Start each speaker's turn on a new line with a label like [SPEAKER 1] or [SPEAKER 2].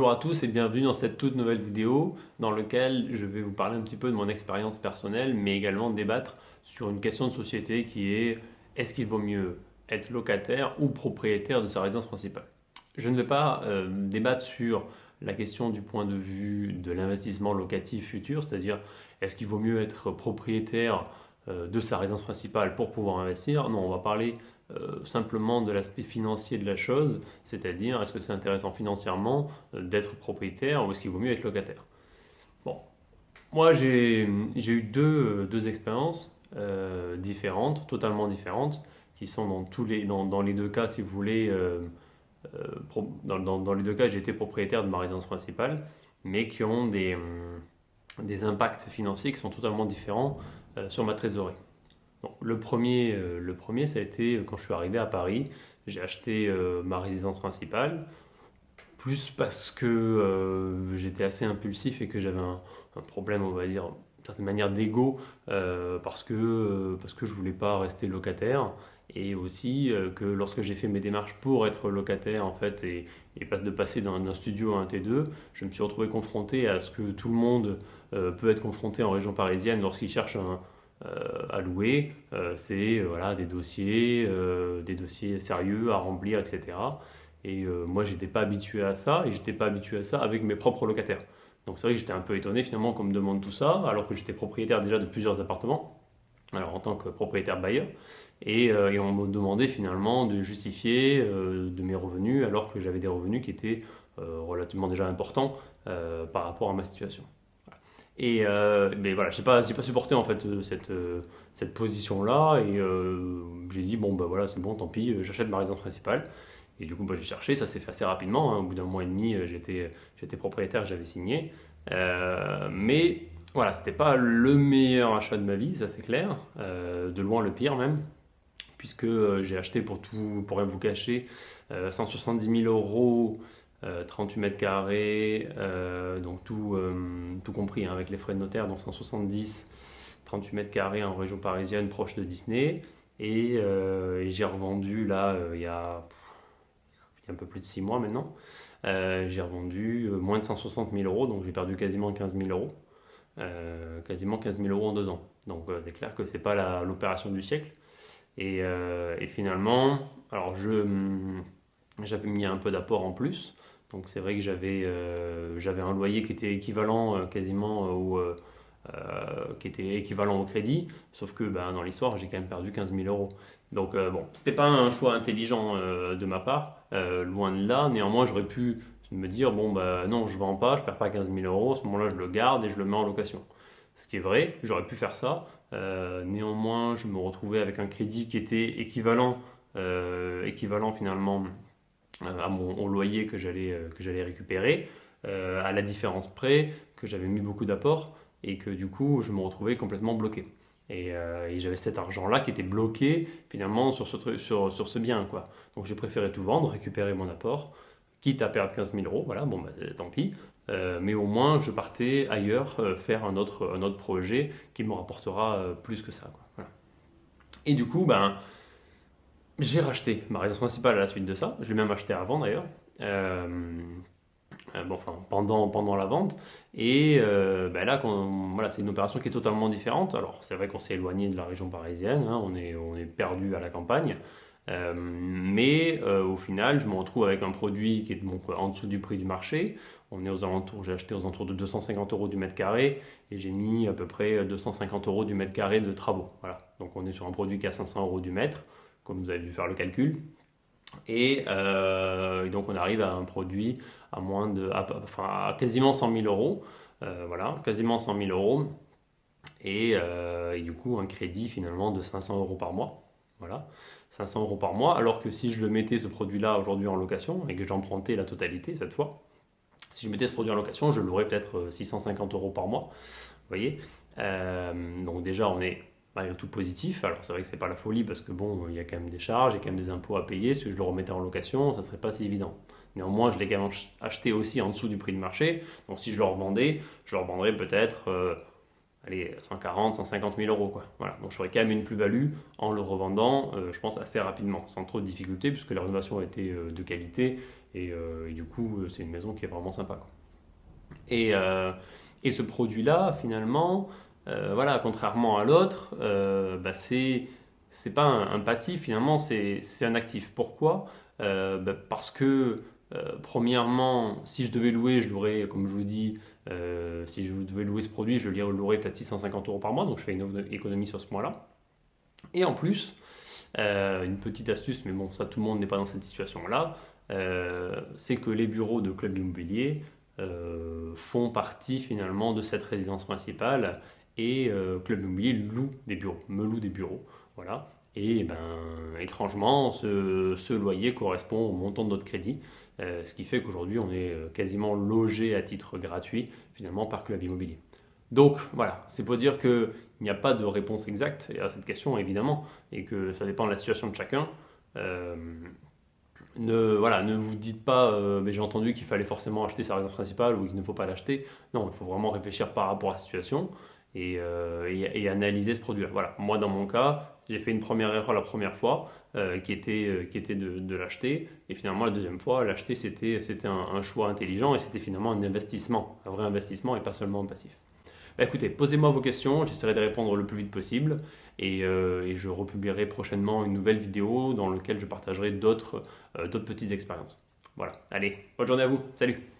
[SPEAKER 1] Bonjour à tous et bienvenue dans cette toute nouvelle vidéo dans laquelle je vais vous parler un petit peu de mon expérience personnelle mais également débattre sur une question de société qui est est-ce qu'il vaut mieux être locataire ou propriétaire de sa résidence principale? Je ne vais pas débattre sur la question du point de vue de l'investissement locatif futur, c'est-à-dire est-ce qu'il vaut mieux être propriétaire de sa résidence principale pour pouvoir investir. Non, on va parler simplement de l'aspect financier de la chose, c'est-à-dire est-ce que c'est intéressant financièrement d'être propriétaire ou est-ce qu'il vaut mieux être locataire. Bon, moi j'ai eu deux expériences différentes, totalement différentes, qui sont dans les deux cas, si vous voulez, dans les deux cas, j'ai été propriétaire de ma résidence principale, mais qui ont des impacts financiers qui sont totalement différents sur ma trésorerie. Donc, le premier, ça a été quand je suis arrivé à Paris. J'ai acheté ma résidence principale, plus parce que j'étais assez impulsif et que j'avais un problème, on va dire, d'une certaine manière d'ego, parce que je voulais pas rester locataire. Et aussi que lorsque j'ai fait mes démarches pour être locataire, en fait, et de passer d'un studio à un T2, je me suis retrouvé confronté à ce que tout le monde peut être confronté en région parisienne lorsqu'il cherche à louer, c'est voilà, des dossiers sérieux à remplir, etc. Et moi, j'étais pas habitué à ça, et j'étais pas habitué à ça avec mes propres locataires. Donc c'est vrai que j'étais un peu étonné finalement qu'on me demande tout ça, alors que j'étais propriétaire déjà de plusieurs appartements, alors en tant que propriétaire bailleur, et on me demandait finalement de justifier de mes revenus, alors que j'avais des revenus qui étaient relativement déjà importants par rapport à ma situation. Et mais voilà, j'ai pas supporté en fait cette position-là et j'ai dit bon bah voilà c'est bon tant pis, j'achète ma résidence principale. Et du coup bah, j'ai cherché, ça s'est fait assez rapidement, hein. Au bout d'un mois et demi j'étais propriétaire, j'avais signé. Mais voilà, c'était pas le meilleur achat de ma vie, ça c'est clair, de loin le pire même, puisque j'ai acheté pour rien vous cacher, 170 000 euros 38 mètres carrés, donc tout compris hein, avec les frais de notaire, donc 170, 38 mètres carrés en région parisienne proche de Disney. Et j'ai revendu là, il y a un peu plus de 6 mois maintenant, j'ai revendu moins de 160 000 euros, donc j'ai perdu quasiment 15 000 euros. Quasiment 15 000 euros en 2 ans. Donc c'est clair que c'est pas l'opération du siècle. Et finalement, alors j'avais mis un peu d'apport en plus. Donc c'est vrai que j'avais un loyer qui était équivalent quasiment qui était équivalent au crédit, sauf que ben, dans l'histoire j'ai quand même perdu 15 000 euros. Donc bon, c'était pas un choix intelligent de ma part, loin de là. Néanmoins j'aurais pu me dire bon bah non je vends pas, je perds pas 15 000 euros, à ce moment-là je le garde et je le mets en location. Ce qui est vrai, j'aurais pu faire ça. Néanmoins je me retrouvais avec un crédit qui était équivalent finalement au loyer que j'allais récupérer, à la différence près que j'avais mis beaucoup d'apports et que du coup je me retrouvais complètement bloqué. Et j'avais cet argent-là qui était bloqué finalement sur ce bien, quoi. Donc j'ai préféré tout vendre, récupérer mon apport, quitte à perdre 15 000 euros, voilà, bon bah, tant pis. Mais au moins je partais ailleurs faire un autre projet qui me rapportera plus que ça, quoi. Voilà. Et du coup, ben, j'ai racheté ma résidence principale à la suite de ça. Je l'ai même acheté avant d'ailleurs. Euh, bon, enfin, pendant la vente. Et ben là, voilà, c'est une opération qui est totalement différente. Alors, c'est vrai qu'on s'est éloigné de la région parisienne, hein, on est perdu à la campagne. Mais au final, je me retrouve avec un produit qui est donc en dessous du prix du marché. On est aux alentours, j'ai acheté aux alentours de 250 euros du mètre carré et j'ai mis à peu près 250 euros du mètre carré de travaux. Voilà. Donc on est sur un produit qui est à 500 euros du mètre, comme vous avez dû faire le calcul. Et donc on arrive à un produit enfin, à quasiment 100 000 euros. Voilà, quasiment 100 000 euros. Et du coup, un crédit finalement de 500 euros par mois. Voilà, 500 euros par mois. Alors que si je le mettais ce produit-là aujourd'hui en location et que j'empruntais la totalité cette fois, si je mettais ce produit en location, je l'aurais peut-être 650 euros par mois. Vous voyez. Donc déjà, on est malgré tout positif. Alors c'est vrai que c'est pas la folie parce que bon, il y a quand même des charges, il y a quand même des impôts à payer. Si je le remettais en location, ça serait pas si évident. Néanmoins, je l'ai quand même acheté aussi en dessous du prix de marché. Donc si je le revendais peut-être allez, 140, 150 000 euros, quoi. Voilà. Donc j'aurais quand même une plus-value en le revendant, je pense, assez rapidement, sans trop de difficultés, puisque la rénovation a été de qualité, et du coup, c'est une maison qui est vraiment sympa, quoi. Et, euh, et ce produit-là, finalement, voilà, contrairement à l'autre, c'est pas un passif, finalement, c'est un actif. Pourquoi? Parce que, premièrement, si je devais louer, je louerais, comme je vous dis, si je devais louer ce produit, je le louerais peut-être 650 euros par mois, donc je fais une économie sur ce mois-là. Et en plus, une petite astuce, mais bon, ça tout le monde n'est pas dans cette situation-là, c'est que les bureaux de club immobilier font partie finalement de cette résidence principale et club immobilier loue des bureaux, me loue des bureaux, voilà. Et ben, étrangement, ce loyer correspond au montant de notre crédit, ce qui fait qu'aujourd'hui on est quasiment logé à titre gratuit finalement par club immobilier. Donc voilà, c'est pour dire qu'il n'y a pas de réponse exacte à cette question évidemment, et que ça dépend de la situation de chacun. Euh, voilà, ne vous dites pas, mais j'ai entendu qu'il fallait forcément acheter sa résidence principale ou qu'il ne faut pas l'acheter. Non, il faut vraiment réfléchir par rapport à la situation et analyser ce produit-là. Voilà, moi dans mon cas, j'ai fait une première erreur la première fois qui était de l'acheter. Et finalement, la deuxième fois, l'acheter, c'était un choix intelligent et c'était finalement un investissement, un vrai investissement et pas seulement un passif. Bah, écoutez, posez-moi vos questions, j'essaierai de répondre le plus vite possible et je republierai prochainement une nouvelle vidéo dans laquelle je partagerai d'autres petites expériences. Voilà, allez, bonne journée à vous, salut!